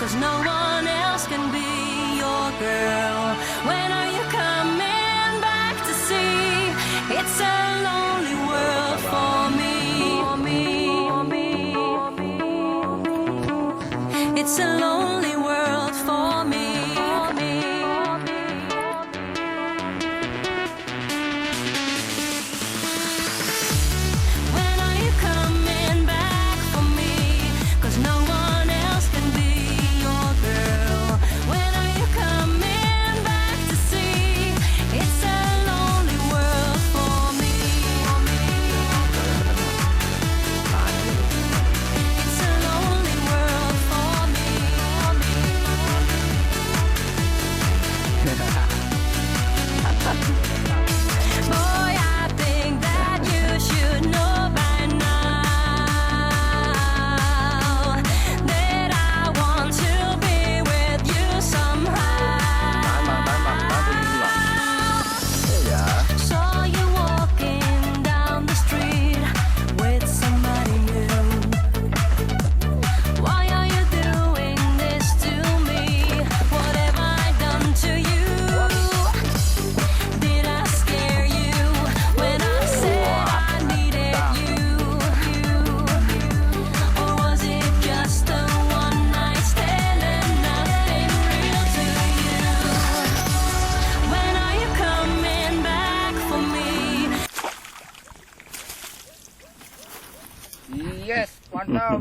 'cause no one else can be your girl. When are you coming back to see? It's a lonely world for me. It's a lonely world for me. When are you coming back for me? 'Cause no one else can be your girl. When are you coming back to see? It's a lonely world for me. It's a lonely world for me. Boy, I think that you should know by now that I want to be with you somehow. Saw you walking down the street with somebody new. Why are you doing this to me? What have I done to you? Did I scare you when I said I needed you? Or was it just a one night stand and nothing real to you? When are you coming back for me? Yes, mantap.